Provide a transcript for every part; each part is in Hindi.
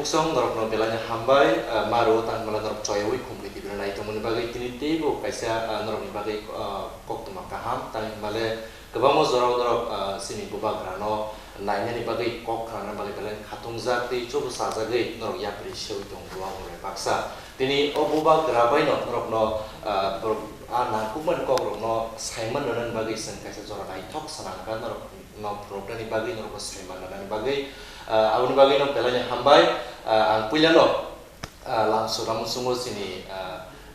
buksong norok no belanya hambai maru tan mala norok choyoi khumri ti bela itu mun bagai tini tebo kaisa norok ni bagai kok tuma kaham tan male kebamo zorong norok sini buba grano naina ni bagai kok grana bagai bela khatung zakti chobu sajagai norok yapri sheu tong ruang ore paksa tini obuba grabai no norok no na kuman kok norok no saiman nan bagai sen kaisa zora kai thok sanangkan norok no program ni bagai norok saiman nan bagai Aun bagi no pelanya hambai ang punya no langsung ramu sungu sini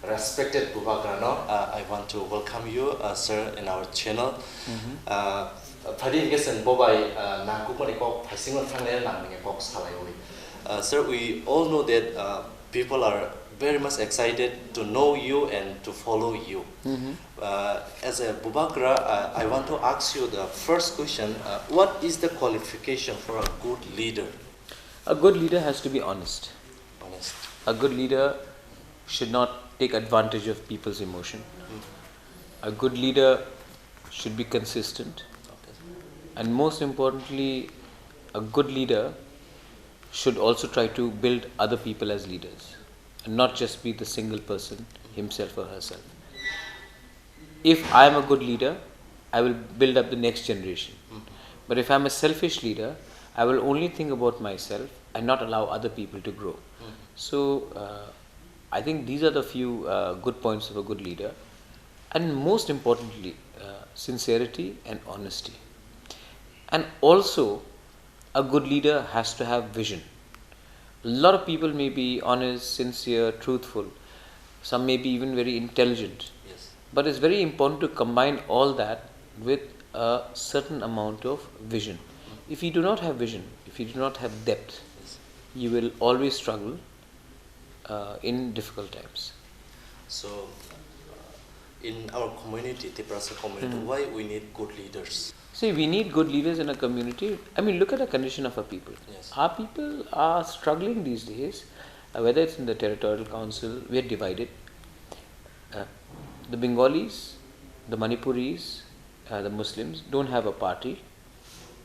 respected Bubagrano. I want to welcome you, sir, in our channel. Tadi kesen bobai na kupani kok pasingon tangle nang ninge kok salayowi. Sir, we all know that people are very much excited to know you and to follow you. As a Bubagra, I want to ask you the first question. What is the qualification for a good leader? A good leader has to be honest. Honest. A good leader should not take advantage of people's emotion. A good leader should be consistent. And most importantly, a good leader should also try to build other people as leaders. And not just be the single person, himself or herself. If I am a good leader, I will build up the next generation. But if I am a selfish leader, I will only think about myself and not allow other people to grow. So, I think these are the few good points of a good leader. And most importantly, sincerity and honesty. And also, a good leader has to have vision. A lot of people may be honest, sincere, truthful. Some may be even very intelligent. Yes. But it's very important to combine all that with a certain amount of vision. If you do not have vision, if you do not have depth, you will always struggle in difficult times. So, in our community, Tiprasa community, why we need good leaders? See, we need good leaders in a community. I mean, look at the condition of our people. Yes. Our people are struggling these days, whether it's in the territorial council, we are divided. The Bengalis, the Manipuris, the Muslims don't have a party.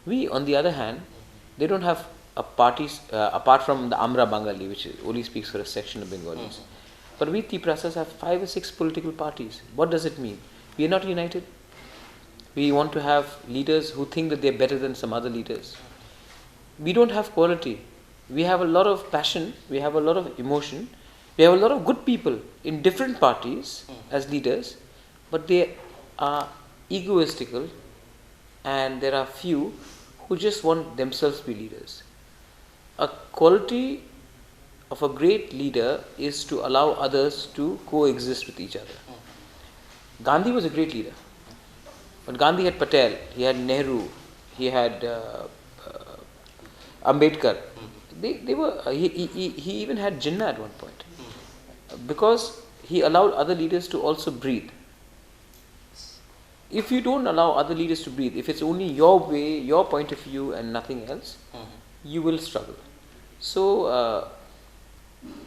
We, on the other hand, they don't have a party apart from the Amra Bengali, which only speaks for a section of Bengalis. But we Tiprasas have 5 or 6 political parties. What does it mean? We are not united. We want to have leaders who think that they are better than some other leaders. We don't have quality. We have a lot of passion, we have a lot of emotion, we have a lot of good people in different parties as leaders, but they are egoistical and there are few who just want themselves to be leaders. A quality of a great leader is to allow others to coexist with each other. Gandhi was a great leader. But Gandhi had Patel, he had Nehru, he had Ambedkar. He even had Jinnah at one point. Because he allowed other leaders to also breathe. If you don't allow other leaders to breathe, if it's only your way, your point of view and nothing else, you will struggle. So,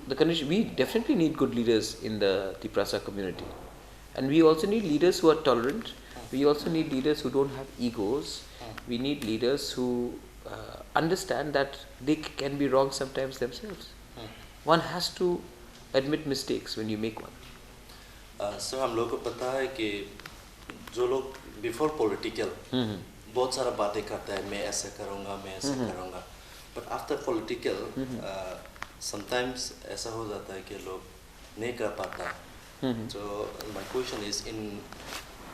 the condition, we definitely need good leaders in the Tiprasa community. And we also need leaders who are tolerant. We also need leaders who don't have egos. We need leaders who understand that they can be wrong sometimes themselves. One has to admit mistakes when you make one. Sir, हम लोग को पता है कि जो लोग before political बहुत सारा बातें करता है मैं ऐसा करूँगा मैं ऐसा करूँगा but after political sometimes ऐसा हो जाता है कि लोग नहीं कर पाता. So my question is, in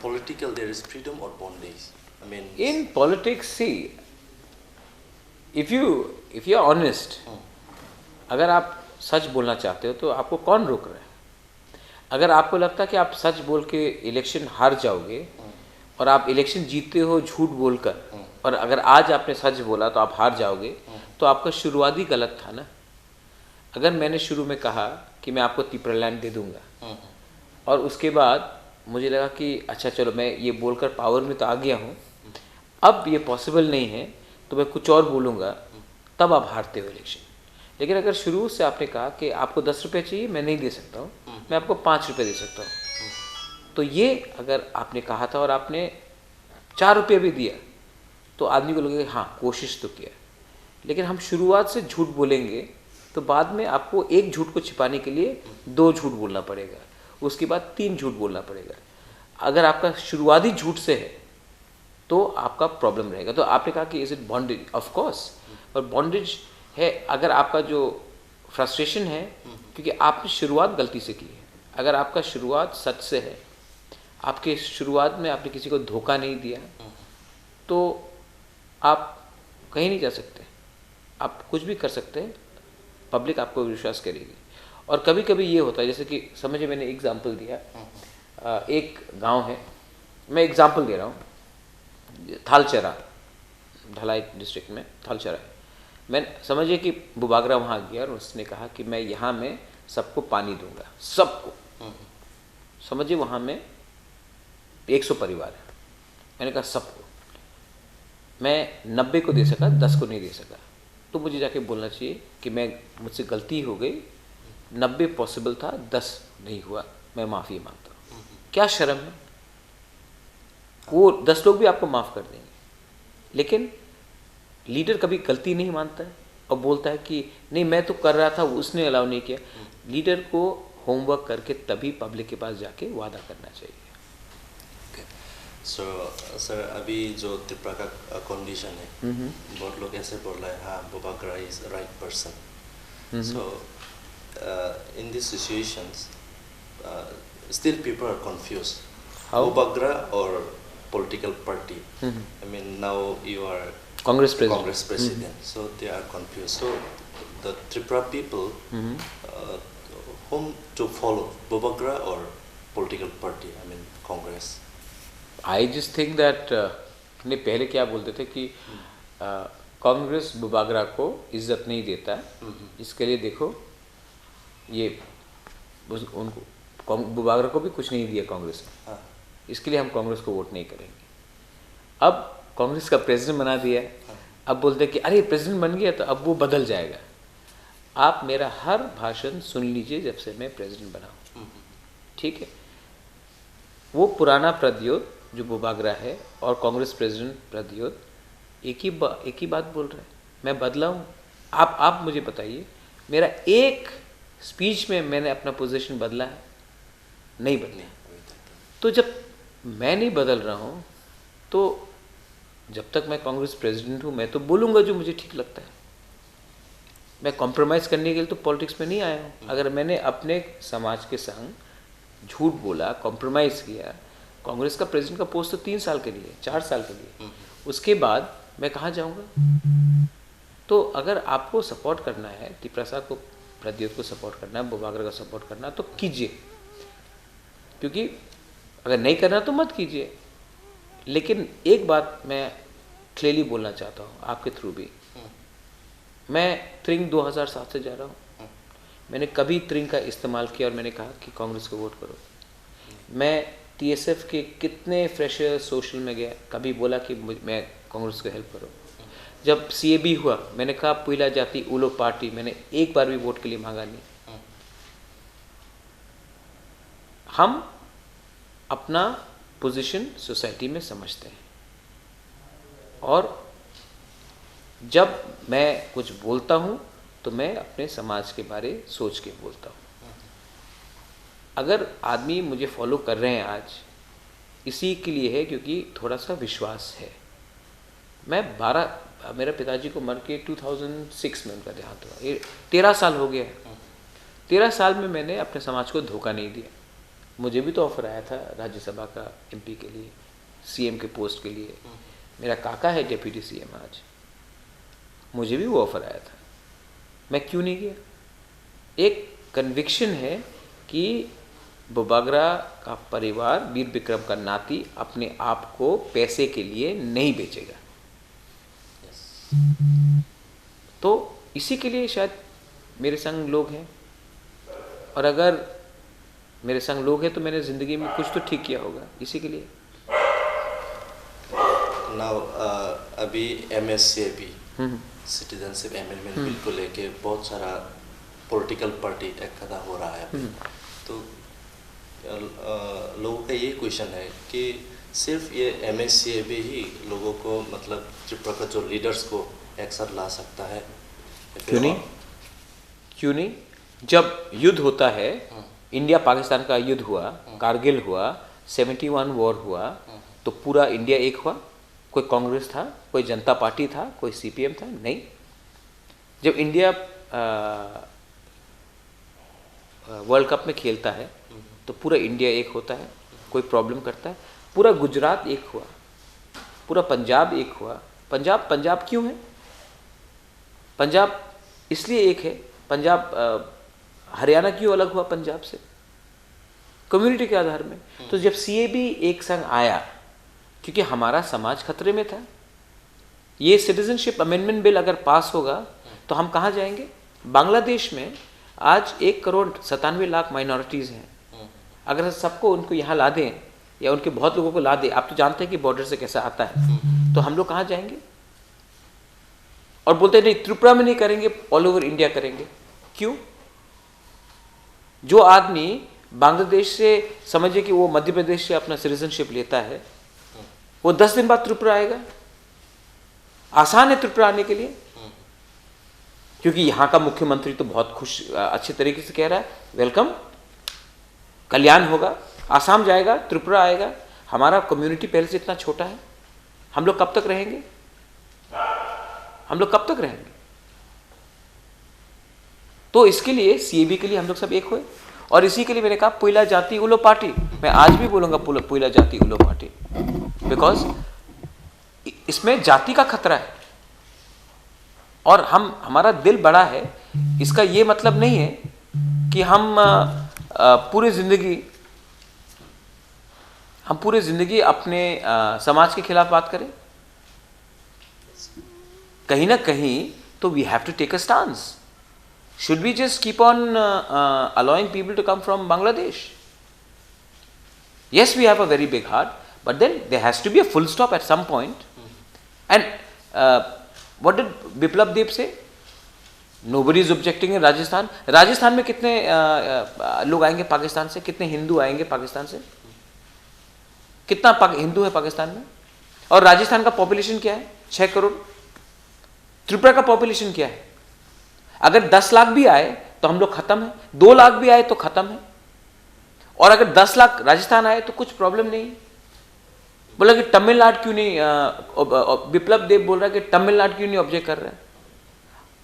political there is freedom or bondage? I mean, in politics, see, if you are honest, अगर आप सच बोलना चाहते हो तो आपको कौन रोक रहा है? अगर आपको लगता है कि आप सच बोल के इलेक्शन हार जाओगे और आप इलेक्शन जीतते हो झूठ बोलकर, और अगर आज आपने सच बोला तो आप हार जाओगे, तो आपका शुरुआत ही गलत था ना. अगर मैंने शुरू में कहा कि मैं आपको तिपरालैंड दे दूंगा और उसके बाद मुझे लगा कि अच्छा चलो मैं ये बोलकर पावर में तो आ गया हूँ, अब ये पॉसिबल नहीं है तो मैं कुछ और बोलूँगा, तब आप हारते हो इलेक्शन. लेकिन अगर शुरू से आपने कहा कि आपको 10 रुपये चाहिए, मैं नहीं दे सकता हूँ, मैं आपको 5 रुपये दे सकता हूँ, तो ये अगर आपने कहा था और आपने 4 रुपये भी दिया तो आदमी को लगेगा हाँ कोशिश तो किया. लेकिन हम शुरुआत से झूठ बोलेंगे तो बाद में आपको एक झूठ को छिपाने के लिए 2 झूठ बोलना पड़ेगा, उसके बाद 3 झूठ बोलना पड़ेगा। अगर आपका शुरुआती झूठ से है तो आपका प्रॉब्लम रहेगा। तो आपने कहा कि is it bondage, of course, और बॉन्डेज है अगर आपका जो फ्रस्ट्रेशन है, क्योंकि आपने शुरुआत गलती से की है। अगर आपका शुरुआत सच से है, आपके शुरुआत में आपने किसी को धोखा नहीं दिया, तो आप कहीं नहीं जा सकते, आप कुछ भी कर सकते हैं, पब्लिक आपको विश्वास करेगी। और कभी कभी ये होता है, जैसे कि समझिए मैंने एग्जाम्पल दिया, एक गांव है, मैं एग्जाम्पल दे रहा हूँ, थालचरा, ढलाई डिस्ट्रिक्ट में थालचरा है। मैं समझिए कि बुबागरा वहाँ गया और उसने कहा कि मैं यहाँ में सबको पानी दूंगा, सबको। समझिए वहाँ में 100 परिवार है, मैंने कहा सबको। मैं 90 को दे सका, 10 को नहीं दे सका, तो मुझे जाके बोलना चाहिए कि मुझसे गलती हो गई, 90 पॉसिबल था, 10 नहीं हुआ, मैं माफ़ी मांगता हूँ। क्या शर्म है? वो 10 लोग भी आपको माफ़ कर देंगे, लेकिन लीडर कभी गलती नहीं मानता है और बोलता है कि नहीं मैं तो कर रहा था, उसने अलाउ नहीं किया। लीडर को होमवर्क करके तभी पब्लिक के पास जाके वादा करना चाहिए। सो सर, अभी जो त्रिपुरा का कंडीशन है, बहुत लोग ऐसे बोल रहे हैं, हाँ Bubagra is right person. So in this situations still people are confuse, Bubagra और political party. I mean, now you are Congress president. So they are confused. So the Tripura people, whom to follow, Bubagra or political party? I mean, Congress. I just think that ने पहले क्या बोलते थे कि कांग्रेस बुबागरा को इज्जत नहीं देता, इसके लिए देखो ये उनको बुबागरा को भी कुछ नहीं दिया कांग्रेस ने, इसके लिए हम कांग्रेस को वोट नहीं करेंगे। अब कांग्रेस का प्रेसिडेंट बना दिया, अब बोलते हैं कि अरे प्रेसिडेंट बन गया तो अब वो बदल जाएगा। आप मेरा हर भाषण सुन लीजिए जब से मैं प्रेसिडेंट बना हूँ, ठीक है? वो पुराना प्रद्योत जो बुबागरा है और कांग्रेस प्रेसिडेंट प्रद्योत एक ही बात बोल रहा है, मैं बदला हूँ। आप मुझे बताइए, मेरा एक स्पीच में मैंने अपना पोजीशन बदला है? नहीं बदला। तो जब मैं नहीं बदल रहा हूँ, तो जब तक मैं कांग्रेस प्रेसिडेंट हूँ, मैं तो बोलूँगा जो मुझे ठीक लगता है। मैं कॉम्प्रोमाइज़ करने के लिए तो पॉलिटिक्स में नहीं आया हूँ। अगर मैंने अपने समाज के संग झूठ बोला, कॉम्प्रोमाइज़ किया, कांग्रेस का प्रेसिडेंट का पोस्ट तो 3 साल के लिए, 4 साल के लिए, उसके बाद मैं कहाँ जाऊँगा? तो अगर आपको सपोर्ट करना है, प्रसाद को, प्रद्योत को सपोर्ट करना है, बुबागरा का सपोर्ट करना है, तो कीजिए, क्योंकि अगर नहीं करना तो मत कीजिए। लेकिन एक बात मैं क्लियरली बोलना चाहता हूँ आपके थ्रू भी, मैं त्रिंग 2007 से जा रहा हूँ, मैंने कभी त्रिंग का इस्तेमाल किया और मैंने कहा कि कांग्रेस को वोट करो। मैं टीएसएफ के कितने फ्रेशर सोशल में गया, कभी बोला कि मैं कांग्रेस को हेल्प करो। जब सीएबी हुआ, मैंने कहा पुइला जाति उलो पार्टी, मैंने एक बार भी वोट के लिए मांगा नहीं। हम अपना पोजीशन सोसाइटी में समझते हैं, और जब मैं कुछ बोलता हूँ तो मैं अपने समाज के बारे सोच के बोलता हूँ। अगर आदमी मुझे फॉलो कर रहे हैं आज, इसी के लिए है क्योंकि थोड़ा सा विश्वास है। मेरा पिताजी को मर के 2006 में उनका देहांत हुआ, 13 साल हो गया है। 13 साल में मैंने अपने समाज को धोखा नहीं दिया। मुझे भी तो ऑफर आया था राज्यसभा का एमपी के लिए, सीएम के पोस्ट के लिए। मेरा काका है डेप्यूटी सीएम आज, मुझे भी वो ऑफर आया था, मैं क्यों नहीं गया? एक कन्विक्शन है कि बुबागरा का परिवार, वीर विक्रम का नाती, अपने आप को पैसे के लिए नहीं बेचेगा। तो इसी के लिए शायद मेरे संग लोग हैं, और अगर मेरे संग लोग हैं तो मैंने ज़िंदगी में कुछ तो ठीक किया होगा, इसी के लिए। नाउ अभी MSCAB सिटीजनशिप अमेंडमेंट बिल को लेके बहुत सारा पॉलिटिकल पार्टी इकट्ठा हो रहा है अभी। तो लोगों का ये क्वेश्चन है कि सिर्फ ये MSCAB ही लोगों को, मतलब त्रिपुरा का जो लीडर्स को एक साथ ला सकता है? क्यों नहीं? क्यों नहीं? जब युद्ध होता है, इंडिया पाकिस्तान का युद्ध हुआ, कारगिल हुआ, 71 वॉर हुआ, तो पूरा इंडिया एक हुआ? कोई कांग्रेस था, कोई जनता पार्टी था, कोई सीपीएम था? नहीं। जब इंडिया वर्ल्ड कप में खेलता है तो पूरा इंडिया एक होता है, कोई प्रॉब्लम करता है? पूरा गुजरात एक हुआ, पूरा पंजाब एक हुआ। पंजाब क्यों है? पंजाब इसलिए एक है, पंजाब हरियाणा क्यों अलग हुआ पंजाब से? कम्युनिटी के आधार में। तो जब सीएबी एक संग आया, क्योंकि हमारा समाज खतरे में था, ये सिटीजनशिप अमेंडमेंट बिल अगर पास होगा तो हम कहाँ जाएंगे? बांग्लादेश में आज 1,97,00,000 माइनॉरिटीज़ हैं। अगर सबको उनको यहाँ ला दें या उनके बहुत लोगों को ला दें, आप तो जानते हैं कि बॉर्डर से कैसा आता है, तो हम लोग कहाँ जाएंगे? और बोलते हैं नहीं, त्रिपुरा में नहीं करेंगे, ऑल ओवर इंडिया करेंगे। क्यों? जो आदमी बांग्लादेश से, समझिए कि वो मध्य प्रदेश से अपना सिटीजनशिप लेता है, वो 10 दिन बाद त्रिपुरा आएगा। आसान है त्रिपुरा आने के लिए, क्योंकि यहाँ का मुख्यमंत्री तो बहुत खुश, अच्छे तरीके से कह रहा है वेलकम, कल्याण होगा। आसाम जाएगा, त्रिपुरा आएगा। हमारा कम्युनिटी पहले से इतना छोटा है, हम लोग कब तक रहेंगे? हम लोग कब तक रहेंगे? तो इसके लिए सीएबी के लिए हम लोग सब एक हुए, और इसी के लिए मैंने कहा पुइला जाति उलो पार्टी। मैं आज भी बोलूंगा पुइला जाति उलो पार्टी, बिकॉज इसमें जाति का खतरा है और हमारा दिल बड़ा है। इसका ये मतलब नहीं है कि हम पूरी जिंदगी अपने समाज के खिलाफ बात करें। कहीं ना कहीं तो we have to take a stance. Should we just keep on allowing people to come from Bangladesh? Yes, we have a very big heart, but then there has to be a full stop at some point. And what did Biplab Deb say? Nobody is objecting in Rajasthan. Rajasthan में कितने लोग आएंगे पाकिस्तान से? कितने हिंदू आएंगे पाकिस्तान से? कितना हिंदू है पाकिस्तान में? और राजस्थान का पॉपुलेशन क्या है? 6 करोड़। त्रिपुरा का पॉपुलेशन क्या है? अगर 10 लाख भी आए तो हम लोग खत्म है, 2 लाख भी आए तो खत्म है, और अगर 10 लाख राजस्थान आए तो कुछ प्रॉब्लम नहीं। बोला कि तमिलनाडु क्यों नहीं, बिप्लब देब बोल रहा है कि तमिलनाडु क्यों नहीं ऑब्जेक्ट कर रहा है।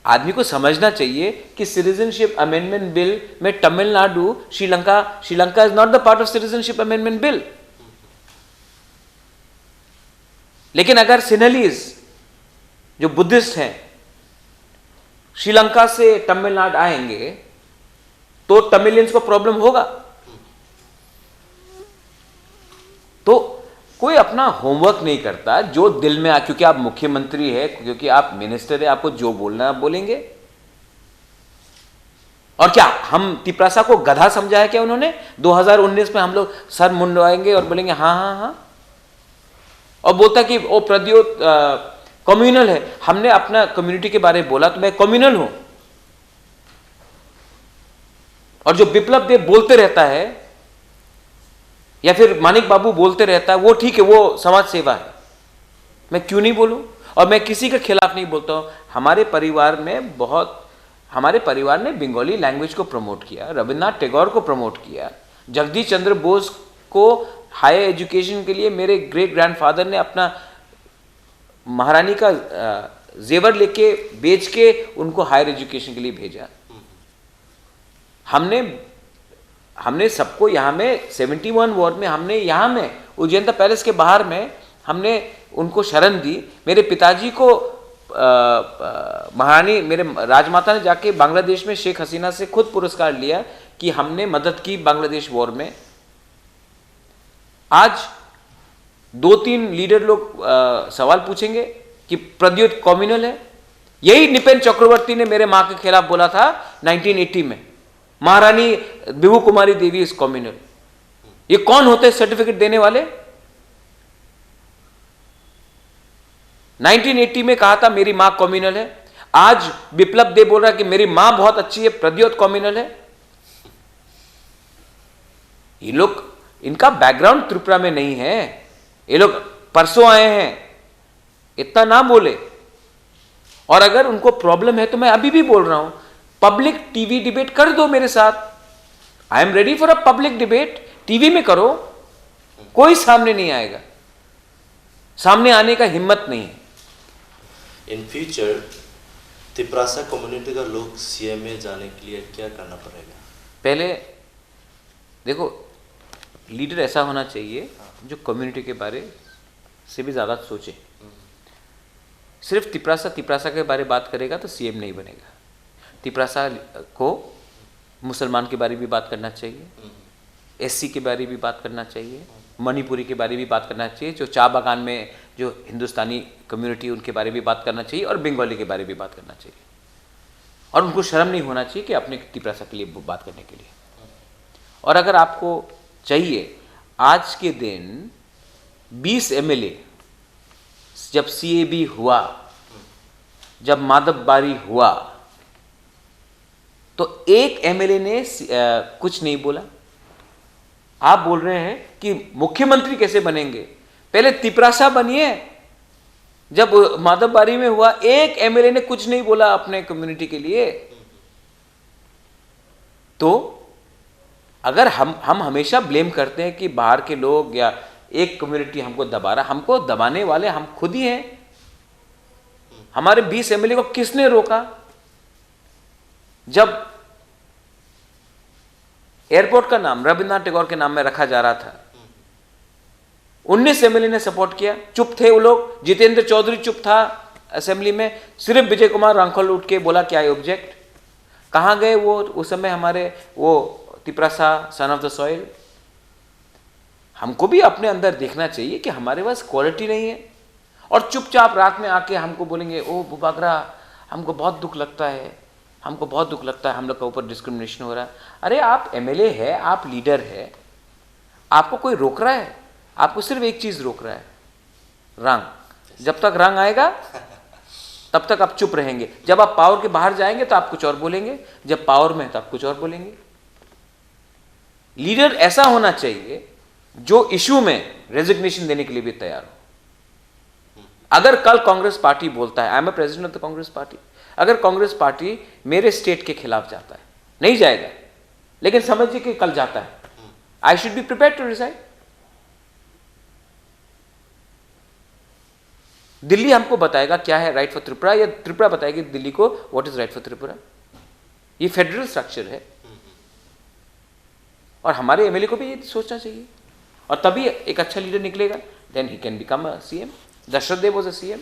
आदमी को समझना चाहिए कि सिटीजनशिप अमेंडमेंट बिल में Tamil Nadu, Sri Lanka is not the part of citizenship amendment bill. लेकिन अगर सिन्हलीज जो बुद्धिस्ट हैं श्रीलंका से तमिलनाडु आएंगे तो तमिलियंस को प्रॉब्लम होगा। तो कोई अपना होमवर्क नहीं करता, जो दिल में क्योंकि आप मुख्यमंत्री है, क्योंकि आप मिनिस्टर है, आपको जो बोलना है आप बोलेंगे। और क्या हम तिपरासा को गधा समझा है क्या उन्होंने? 2019 में हम लोग सर मुंडवाएंगे और बोलेंगे हाँ हाँ हाँ, और बोलता कि वो प्रद्योत कम्युनल है। हमने अपना कम्युनिटी के बारे में बोला तो मैं कम्युनल हूं। और जो बिप्लब देब बोलते रहता है या फिर मानिक बाबू बोलते रहता है, वो ठीक है, वो समाज सेवा है, मैं क्यों नहीं बोलूं? और मैं किसी के खिलाफ नहीं बोलता हूं। हमारे परिवार ने बंगाली लैंग्वेज को प्रमोट किया, रविन्द्रनाथ टैगोर को प्रमोट किया, जगदीश चंद्र बोस को हायर एजुकेशन के लिए मेरे ग्रेट ग्रैंडफादर ने अपना महारानी का जेवर लेके बेच के उनको हायर एजुकेशन के लिए भेजा। हमने सबको यहाँ में 71 वॉर में हमने यहाँ में उज्जैन पैलेस के बाहर में हमने उनको शरण दी। मेरे पिताजी को महारानी मेरे राजमाता ने जाके बांग्लादेश में शेख हसीना से खुद पुरस्कार लिया कि हमने मदद की बांग्लादेश वॉर में। आज 2-3 लीडर लोग सवाल पूछेंगे कि प्रद्योत कम्युनल है। यही निपेन चक्रवर्ती ने मेरे मां के खिलाफ बोला था 1980 में, महारानी बिभू कुमारी देवी इज कम्युनल। ये कौन होते हैं सर्टिफिकेट देने वाले? 1980 में कहा था मेरी मां कम्युनल है। आज बिप्लब देब बोल रहा है कि मेरी मां बहुत अच्छी है, प्रद्योत कम्युनल है। ये लोग, इनका बैकग्राउंड त्रिपुरा में नहीं है, ये लोग परसों आए हैं, इतना ना बोले। और अगर उनको प्रॉब्लम है तो मैं अभी भी बोल रहा हूं, पब्लिक टीवी डिबेट कर दो मेरे साथ, I am ready for a public debate, TV में करो, कोई सामने नहीं आएगा, सामने आने का हिम्मत नहीं है। इन फ्यूचर तिपरासा कम्युनिटी का लोग सीएम में जाने के लिए क्या करना पड़ेगा? पहले देखो, लीडर ऐसा होना चाहिए जो कम्युनिटी के बारे से भी ज़्यादा सोचे। सिर्फ तिपरासा के बारे बात करेगा तो सीएम नहीं बनेगा। तिपरासा को मुसलमान के बारे में भी बात करना चाहिए, एससी के बारे में भी बात करना चाहिए, मणिपुरी के बारे में भी बात करना चाहिए, जो चाय बागान में जो हिंदुस्तानी कम्युनिटी उनके बारे में बात करना चाहिए, और बंगाली के बारे में भी बात करना चाहिए। और उनको शर्म नहीं होना चाहिए कि अपने तिपरासा के लिए बात करने के लिए। और अगर आपको चाहिए, आज के दिन 20 एमएलए जब सीएबी हुआ, जब माधवबारी हुआ, तो एक एमएलए ने कुछ नहीं बोला। आप बोल रहे हैं कि मुख्यमंत्री कैसे बनेंगे? पहले तिपरासा बनिए। जब माधवबारी में हुआ, एक एमएलए ने कुछ नहीं बोला अपने कम्युनिटी के लिए। तो अगर हम हमेशा ब्लेम करते हैं कि बाहर के लोग या एक कम्युनिटी हमको दबा रहा, हमको दबाने वाले हम खुद ही हैं। हमारे 20 एमएलए को किसने रोका? जब एयरपोर्ट का नाम रविन्द्रनाथ टैगोर के नाम में रखा जा रहा था, 19 एमएलए ने सपोर्ट किया, चुप थे वो लोग। जितेंद्र चौधरी चुप था असेंबली में, सिर्फ विजय कुमार रांखल उठ के बोला क्या ऑब्जेक्ट। कहां गए वो उस समय हमारे वो Tiprasa son of the soil? हमको भी अपने अंदर देखना चाहिए कि हमारे पास क्वालिटी नहीं है, और चुपचाप रात में आके हमको बोलेंगे ओ बुबागरा हमको बहुत दुख लगता है, हमको बहुत दुख लगता है, हम लोग के ऊपर डिस्क्रिमिनेशन हो रहा है। अरे आप एमएलए है, आप लीडर है, आपको कोई रोक रहा है? आपको सिर्फ एक चीज रोक रहा है, रंग। जब तक रंग आएगा तब तक आप चुप रहेंगे। जब आप पावर के बाहर जाएंगे तो आप कुछ और बोलेंगे, जब पावर में है तो आप कुछ और बोलेंगे। लीडर ऐसा होना चाहिए जो इशू में रेजिग्नेशन देने के लिए भी तैयार हो। अगर कल कांग्रेस पार्टी बोलता है, I am a president of the Congress party, अगर कांग्रेस पार्टी मेरे स्टेट के खिलाफ जाता है, नहीं जाएगा लेकिन समझिए कि कल जाता है, I should be prepared to resign. Delhi हमको बताएगा क्या है राइट फॉर त्रिपुरा, या त्रिपुरा बताएगी दिल्ली को what is right for Tripura. ये फेडरल स्ट्रक्चर है, और हमारे एमएलए को भी ये सोचना चाहिए, और तभी एक अच्छा लीडर निकलेगा। Then he can become a CM. Dashrath Dev was a CM,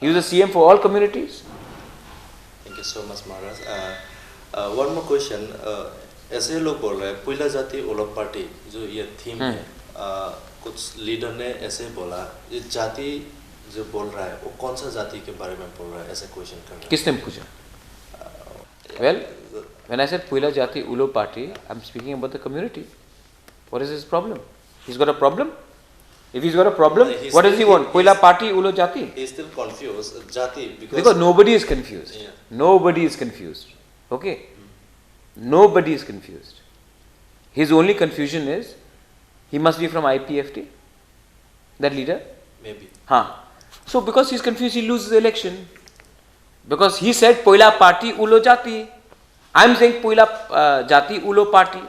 he was a CM for all communities. Thank you so much Maharaj. One more question, ऐसे लोग बोल रहे हैं पुइला जाति ओलग पार्टी जो ये थीम है, कुछ लीडर ने ऐसे बोला, ये जाति जो बोल रहा है वो कौन सा जाति के बारे में बोल रहा है, ऐसे क्वेश्चन कर रहा है। किसने पूछा? Well, when I said Puila Jati Ulo party, I'm speaking about the community. What is his problem? He's got a problem? If he's got a problem, what does he want? Puila party Ulo Jati? He's still confused. Jati because nobody is confused. Yeah. Nobody is confused. Okay? Nobody is confused. His only confusion is he must be from IPFT. That leader? Maybe. Huh. So because he's confused, he loses the election. Because he said Puila party Ulo Jati. I'm saying Puila Jati Ulo party.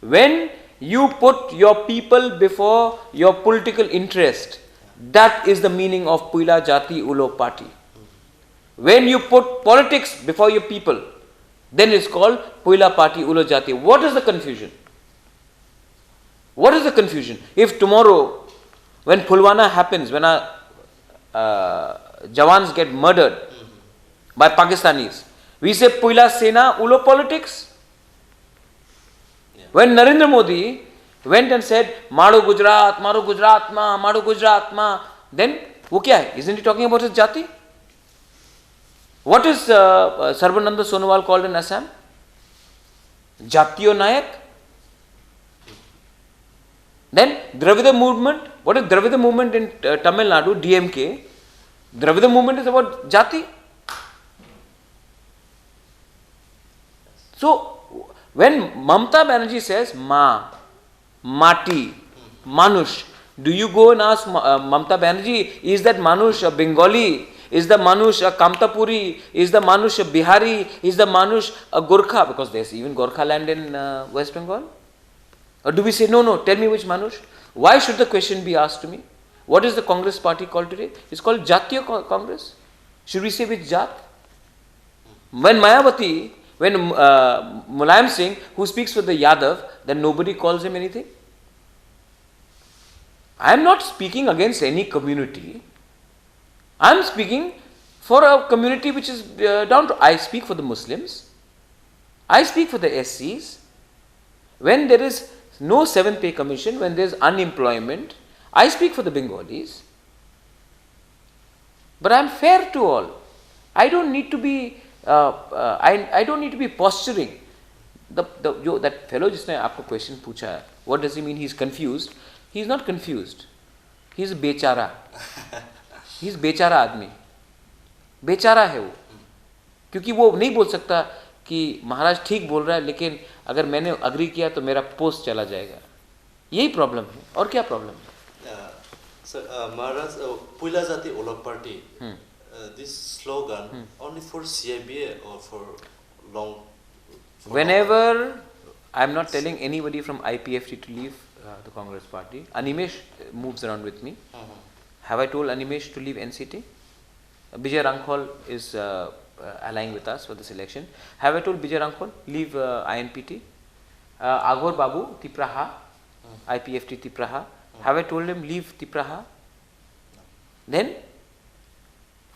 When you put your people before your political interest, that is the meaning of Puila Jati Ulo party. When you put politics before your people, then it's called Puila party Ulo Jati. What is the confusion? What is the confusion? If tomorrow, when Pulwama happens, when our Jawans get murdered by Pakistanis, we say Puila Sena Ulo politics. Yeah. When Narendra Modi went and said Maro Gujarat ma, then wo kya hai? Isn't he talking about his jati? What is Sarbananda Sonowal called in Assam? Jatiyo Nayak. Then Dravida movement. What is Dravida movement in Tamil Nadu? DMK. Dravida movement is about jati. So when Mamata Banerjee says Ma, Mati, Manush, do you go and ask Mamata Banerjee, is that Manush a Bengali? Is the Manush a Kamtapuri? Is the Manush a Bihari? Is the Manush a Gorkha? Because there's even Gorkha land in West Bengal. Or do we say, no, tell me which Manush? Why should the question be asked to me? What is the Congress party called today? It's called Jatiya Congress. Should we say which Jat? When Mayawati, when Mulayam Singh, who speaks for the Yadav, then nobody calls him anything. I am not speaking against any community. I am speaking for a community which is down to. I speak for the Muslims. I speak for the SCs. When there is no 7th pay commission, when there is unemployment, I speak for the Bengalis. But I am fair to all. I don't need to be. I don't need to be posturing. That fellow जिसने आपको question पूछा है, what does he mean? He's confused. He's not confused. He's बेचारा. He's बेचारा आदमी. बेचारा है वो. क्योंकि वो नहीं बोल सकता कि महाराज ठीक बोल रहा है, लेकिन अगर मैंने अग्री किया तो मेरा पोस्ट चला जाएगा. यही प्रॉब्लम है. और क्या प्रॉब्लम है? Maharaj, Puila Jati Olak Party, this slogan only for CIBA or for long? Whenever I am not telling anybody from IPFT to leave the Congress party, Animesh moves around with me. Have I told Animesh to leave NCT? Bijay Rankhol is allying with us for this election. Have I told Bijay Rankhol leave INPT? Aghor Babu, Tipraha, IPFT Tipraha. Have I told him leave Tipraha? Then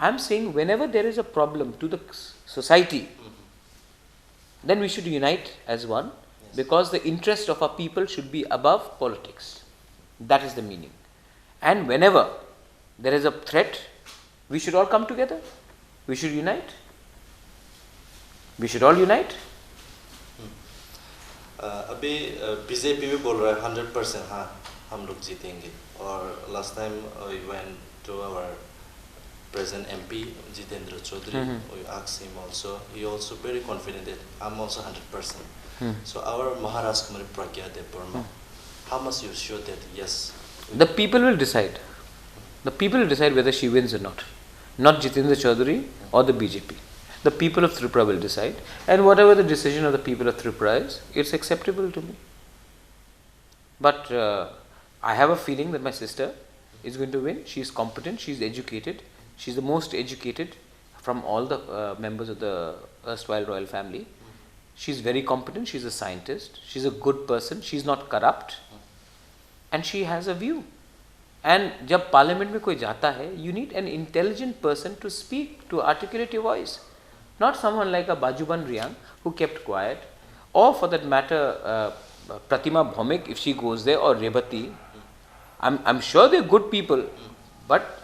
I am saying whenever there is a problem to the society, then we should unite as one, because the interest of our people should be above politics. That is the meaning. And whenever there is a threat, we should all come together. We should unite. We should all unite. अभी बीजेपी भी बोल रहा है 100% हाँ हम लोग जीतेंगे. और last time we went to our present MP Jitendra Chaudhary. We asked him also. He also very confident that I'm also 100%. So our Maharashtra Kumari Pragya Dev Burma, how much you sure that yes? The people will decide. The people will decide whether she wins or not. Not Jitendra Chaudhary or the BJP. The people of Tripura will decide, and whatever the decision of the people of Tripura is, it's acceptable to me. But I have a feeling that my sister is going to win. She is competent, she is educated, she is the most educated from all the members of the erstwhile royal family. She is very competent, she is a scientist, she is a good person, she is not corrupt, and she has a view. And जब parliament में कोई जाता है, you need an intelligent person to speak, to articulate your voice. Not someone like a Bajuban Riyang who kept quiet, or for that matter Pratima Bhaumik if she goes there, or Rebati. I'm sure they're good people, but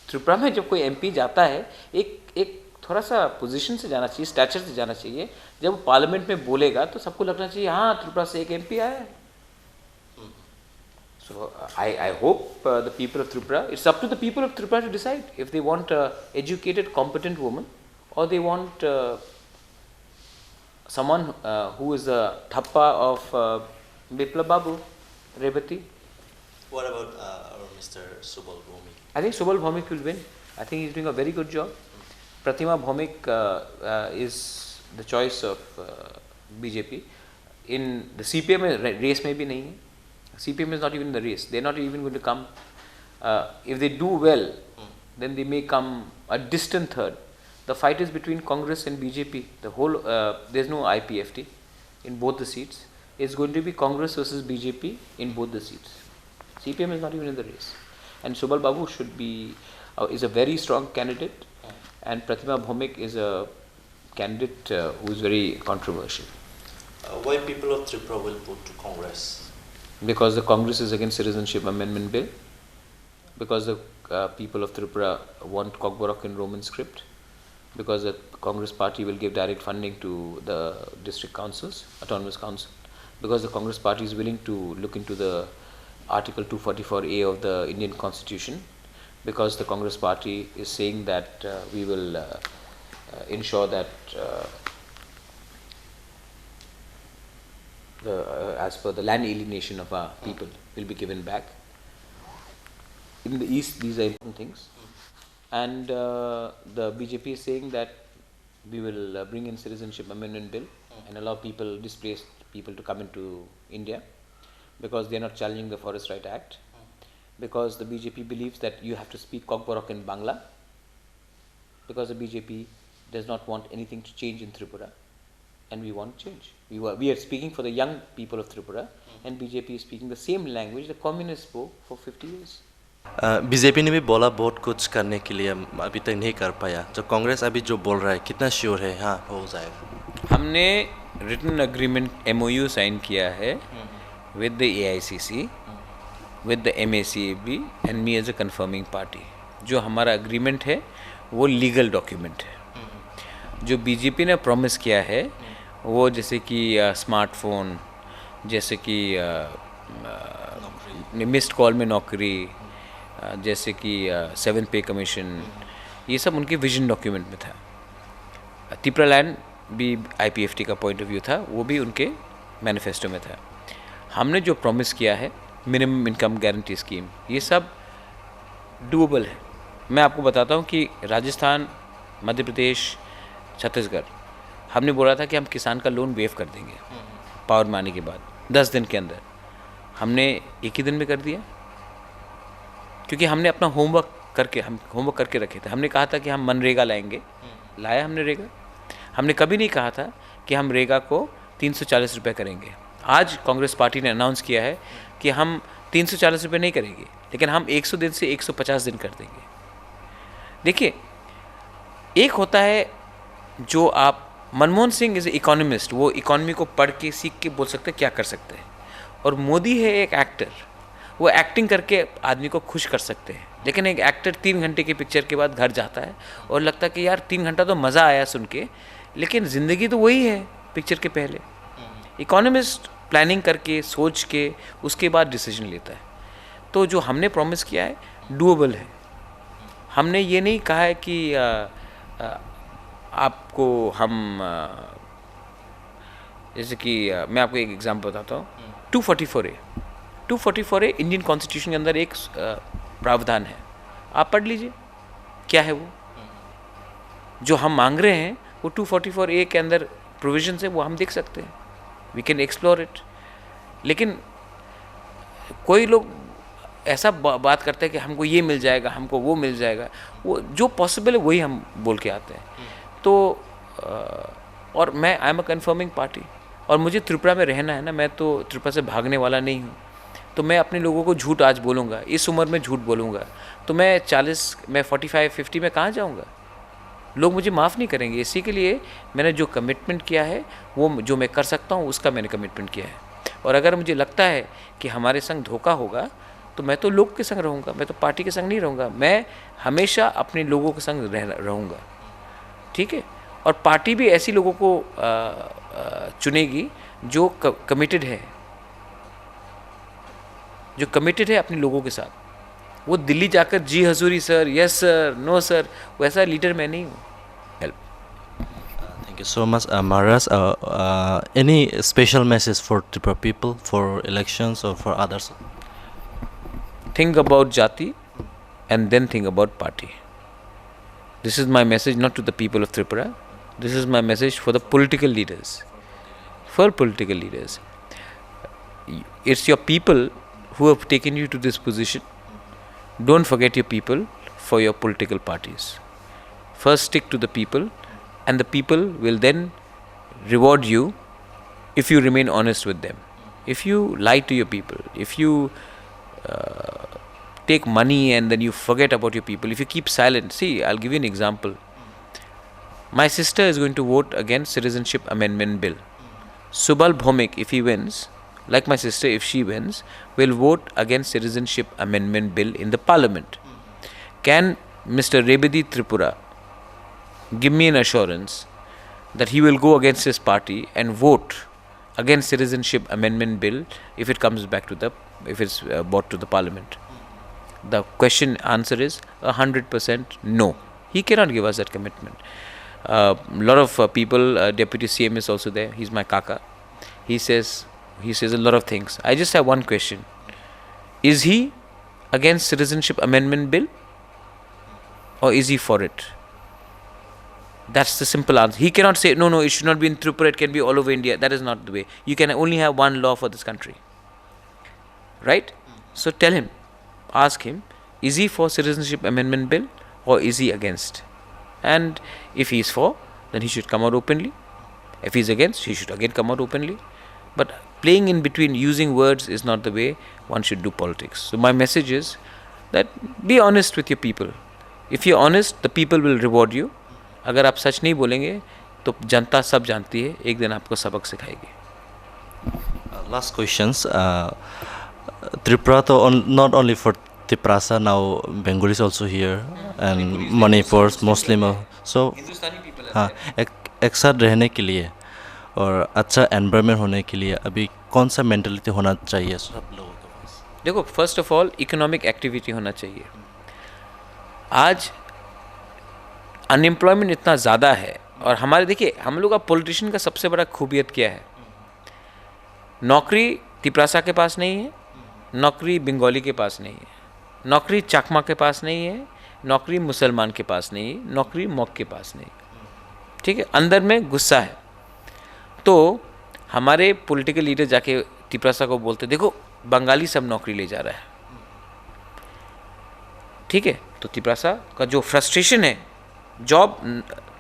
Tripura में जब कोई MP जाता है, एक थोड़ा सा पोजीशन से जाना चाहिए, स्टैचर से जाना चाहिए. जब पार्लियामेंट में बोलेगा तो सबको लगना चाहिए हाँ त्रिपुरा से एक MP आया है. So I hope the people of Tripura, it's up to the people of Tripura to decide if they want an educated, competent woman, or they want someone who is a thappa of Biplab Babu, Rebati. What about our Mr. Subal Bhumik? I think Subal Bhaumik will win. I think he's doing a very good job. Pratima Bhaumik is the choice of BJP. In the CPM race में भी नहीं है. CPM is not even in the race. They are not even going to come. If they do well, then they may come a distant third. The fight is between Congress and BJP. The whole there is no IPFT in both the seats. It's going to be Congress versus BJP in both the seats. CPM is not even in the race. And Subal Babu should be is a very strong candidate, and Pratima Bhaumik is a candidate who is very controversial. Why people of Tripura will vote to Congress? Because the Congress is against Citizenship Amendment Bill, because the people of Tripura want Kokborok in Roman script, because the Congress party will give direct funding to the district councils, autonomous council, because the Congress party is willing to look into the Article 244A of the Indian Constitution, because the Congress party is saying that we will ensure that as per the land alienation of our people will be given back. In the East, these are important things. and the BJP is saying that we will bring in citizenship amendment bill and allow people, displaced people, to come into India because they are not challenging the Forest Right Act. Because the BJP believes that you have to speak Kokborok in Bangla, because the BJP does not want anything to change in Tripura, and we want change. We are speaking for the young people of Tripura, and BJP is speaking the same language the communists spoke for 50 years. BJP ने भी बोला बहुत कुछ करने के लिए, अभी तक नहीं कर पाया. जो कांग्रेस अभी जो बोल रहा है, कितना श्योर है हाँ हो जाएगा? हमने रिटन एग्रीमेंट MOU साइन किया है with the AICC, with the MACAB and me as a confirming party. जो हमारा एग्रीमेंट है वो लीगल डॉक्यूमेंट है. जो बीजेपी ने प्रॉमिस किया है वो जैसे कि स्मार्टफोन, जैसे कि मिस्ड कॉल में नौकरी, जैसे कि 7th पे कमीशन, ये सब उनके विजन डॉक्यूमेंट में था. त्रिपुरा लैंड भी IPFT का पॉइंट ऑफ व्यू था, वो भी उनके मैनिफेस्टो में था. हमने जो प्रॉमिस किया है मिनिमम इनकम गारंटी स्कीम, ये सब डूएबल है. मैं आपको बताता हूँ कि राजस्थान, मध्य प्रदेश, छत्तीसगढ़, हमने बोला था कि हम किसान का लोन वेव कर देंगे पावर में आने के बाद 10 दिन के अंदर. हमने एक ही दिन में कर दिया, क्योंकि हमने अपना होमवर्क करके रखे थे. हमने कहा था कि हम मनरेगा लाएंगे, लाया हमने रेगा. हमने कभी नहीं कहा था कि हम रेगा को 340 रुपये करेंगे. आज कांग्रेस पार्टी ने अनाउंस किया है कि हम 340 रुपये नहीं करेंगे, लेकिन हम 100 दिन से 150 दिन कर देंगे. देखिए, एक होता है जो आप, Manmohan Singh is a economist, वो इकोनॉमी को पढ़ के सीख के बोल सकते हैं क्या कर सकते हैं. और मोदी है एक एक्टर, वो एक्टिंग करके आदमी को खुश कर सकते हैं. लेकिन एक एक्टर 3 घंटे की पिक्चर के बाद घर जाता है और लगता है कि यार 3 घंटा तो मज़ा आया सुन के, लेकिन ज़िंदगी तो वही है पिक्चर के पहले. इकोनॉमिस्ट प्लानिंग करके, सोच के, उसके बाद डिसीजन लेता है. तो जो हमने प्रॉमिस किया है डूएबल है. हमने ये नहीं कहा है कि आपको हम, जैसे कि मैं आपको एक एग्जांपल बताता हूँ. 244A इंडियन कॉन्स्टिट्यूशन के अंदर एक प्रावधान है, आप पढ़ लीजिए क्या है वो. जो हम मांग रहे हैं वो 244A के अंदर प्रोविजन है, वो हम देख सकते हैं, वी कैन एक्सप्लोर इट. लेकिन कोई लोग ऐसा बात करते हैं कि हमको ये मिल जाएगा, हमको वो मिल जाएगा. वो जो पॉसिबल है वही हम बोल के आते हैं. तो और मैं, I am a confirming party, और मुझे त्रिपुरा में रहना है ना. मैं तो त्रिपुरा से भागने वाला नहीं हूँ. तो मैं अपने लोगों को झूठ आज बोलूँगा, इस उम्र में झूठ बोलूँगा, तो मैं 45-50 में कहाँ जाऊँगा. लोग मुझे माफ़ नहीं करेंगे. इसी के लिए मैंने जो कमिटमेंट किया है, वो जो मैं कर सकता हूँ उसका मैंने कमिटमेंट किया है. और अगर मुझे लगता है कि हमारे संग धोखा होगा तो मैं तो लोग के संग रहूँगा, मैं तो पार्टी के संग नहीं रहूँगा. मैं हमेशा अपने लोगों के संग रहूँगा, ठीक है. और पार्टी भी ऐसी लोगों को चुनेगी जो कमिटेड है, जो कमिटेड है अपने लोगों के साथ. वो दिल्ली जाकर जी हजूरी sir, yes sir, no sir, वैसा लीडर मैं नहीं हूँ. Help. Thank you so much, Maharaj. Any special message for Tripura people for elections or for others? Think about Jati and then think about party. This is my message not to the people of Tripura. This is my message for the political leaders. For political leaders. It's your people who have taken you to this position. Don't forget your people for your political parties. First stick to the people, and the people will then reward you if you remain honest with them. If you lie to your people, if you take money and then you forget about your people, if you keep silent. See, I'll give you an example. My sister is going to vote against Citizenship Amendment Bill. Subal Bhomik, if he wins, like my sister, if she wins, will vote against Citizenship Amendment Bill in the Parliament. Can Mr. Rebedi Tripura give me an assurance that he will go against his party and vote against Citizenship Amendment Bill if it comes back to if it's brought to the Parliament? The answer is 100% no. He cannot give us that commitment. A lot of people, Deputy CM is also there. He's my kaka. He says a lot of things. I just have one question. Is he against Citizenship Amendment Bill? or is he for it? That's the simple answer. He cannot say, no, it should not be in Tripura, it can be all over India. That is not the way. You can only have one law for this country. Right? So tell him, ask him, is he for Citizenship Amendment Bill or is he against? And if he is for, then he should come out openly. If he is against, he should again come out openly. But playing in between, using words is not the way one should do politics. So my message is that be honest with your people. If you're honest, the people will reward you. अगर आप सच नहीं बोलेंगे तो जनता सब जानती है, एक दिन आपको सबक सिखाएगी. Last questions. Tripura, not only for Tiprasa, now Bengali is also here and Manipur, Muslim. So हाँ, एक साथ रहने के लिए और अच्छा एनवायरनमेंट होने के लिए अभी कौन सा मेंटालिटी होना चाहिए सब लोगों के पास? देखो, first of all economic activity होना चाहिए. आज अनएम्प्लॉयमेंट इतना ज़्यादा है और हमारे, देखिए, हम लोग का पॉलिटिशियन का सबसे बड़ा खूबियत क्या है? नौकरी तिपरासा के पास नहीं है, नौकरी बंगाली के पास नहीं है, नौकरी चकमा के पास नहीं है, नौकरी मुसलमान के पास नहीं है, नौकरी मौक के पास नहीं. ठीक है, अंदर में गुस्सा है. तो हमारे पॉलिटिकल लीडर जाके तिपरासा को बोलते, देखो बंगाली सब नौकरी ले जा रहा है. ठीक है, तो तिपरासा का जो फ्रस्ट्रेशन है, जॉब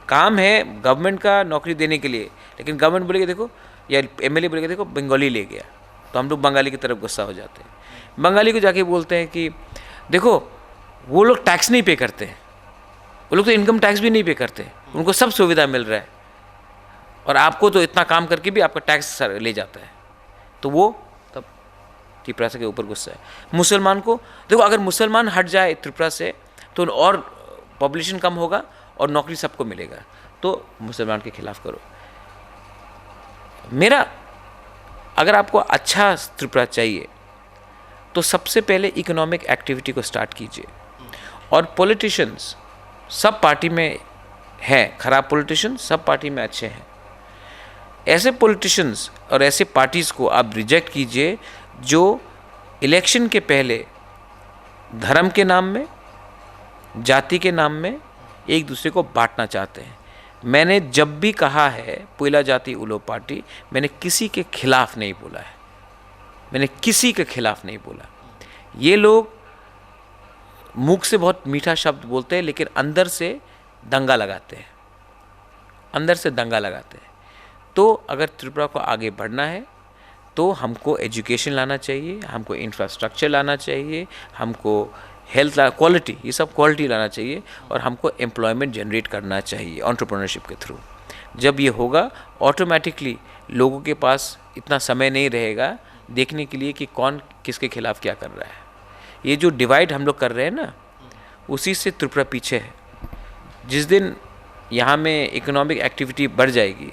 काम है गवर्नमेंट का नौकरी देने के लिए, लेकिन गवर्नमेंट बोलेगा देखो, या एमएलए बोलेगा देखो बंगाली ले गया, तो हम लोग बंगाली की तरफ गुस्सा हो जाते हैं. बंगाली को जाके बोलते हैं कि देखो वो लोग टैक्स नहीं पे करते हैं, वो लोग तो इनकम टैक्स भी नहीं पे करते, उनको सब सुविधा मिल रहा है, और आपको तो इतना काम करके भी आपका टैक्स ले जाता है. तो वो तब त्रिपुरा के ऊपर गुस्सा है. मुसलमान को देखो, अगर मुसलमान हट जाए त्रिपुरा से तो और पॉपुलेशन कम होगा और नौकरी सबको मिलेगा, तो मुसलमान के खिलाफ करो. मेरा, अगर आपको अच्छा त्रिपुरा चाहिए तो सबसे पहले इकोनॉमिक एक्टिविटी को स्टार्ट कीजिए. और पॉलिटिशियंस सब पार्टी में हैं, खराब पॉलिटिशियन सब पार्टी में अच्छे हैं. ऐसे पॉलिटिशियंस और ऐसे पार्टीज़ को आप रिजेक्ट कीजिए जो इलेक्शन के पहले धर्म के नाम में, जाति के नाम में एक दूसरे को बांटना चाहते हैं. मैंने जब भी कहा है पुइला जाति उलो पार्टी, मैंने किसी के खिलाफ नहीं बोला है, मैंने किसी के खिलाफ नहीं बोला. ये लोग मुख से बहुत मीठा शब्द बोलते हैं, लेकिन अंदर से दंगा लगाते हैं, अंदर से दंगा लगाते हैं. तो अगर त्रिपुरा को आगे बढ़ना है तो हमको एजुकेशन लाना चाहिए, हमको इंफ्रास्ट्रक्चर लाना चाहिए, हमको हेल्थ क्वालिटी, ये सब क्वालिटी लाना चाहिए, और हमको एम्प्लॉयमेंट जनरेट करना चाहिए एंटरप्रेन्योरशिप के थ्रू. जब ये होगा ऑटोमेटिकली लोगों के पास इतना समय नहीं रहेगा देखने के लिए कि कौन किसके खिलाफ क्या कर रहा है. ये जो डिवाइड हम लोग कर रहे हैं ना, उसी से त्रिपुरा पीछे है. जिस दिन यहाँ में इकोनॉमिक एक्टिविटी बढ़ जाएगी,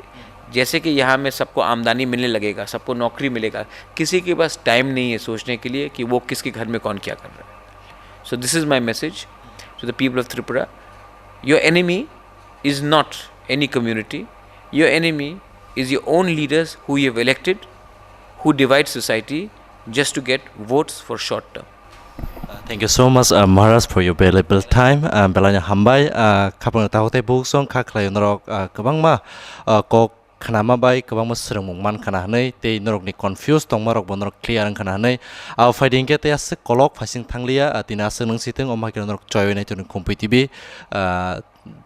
जैसे कि यहाँ में सबको आमदनी मिलने लगेगा, सबको नौकरी मिलेगा, किसी के पास टाइम नहीं है सोचने के लिए कि वो किसके घर में कौन क्या कर रहा है. So this is my message to the people of Tripura. Your enemy is not any community. Your enemy is your own leaders who you have elected, who divide society just to get votes for short term. Thank you so much, Maharaj, for your valuable time. Belanya hambai kapang tahote buksong kaklay norok kabang ma kok kanama bay kabang ma serang mungman kanahne te norok ni confused tong marok bonorok clear ang kanahne au fighting ke te as kolok fasing thanglia tina seneng siteng omha ke norok joy ne tun competitive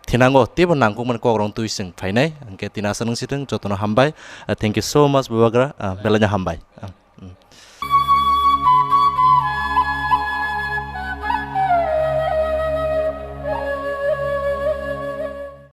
thinango te bon nangkung man ko rong tuiseng fainai angke tina seneng siteng jotono hambai. Thank you so much babagra belanya hambai.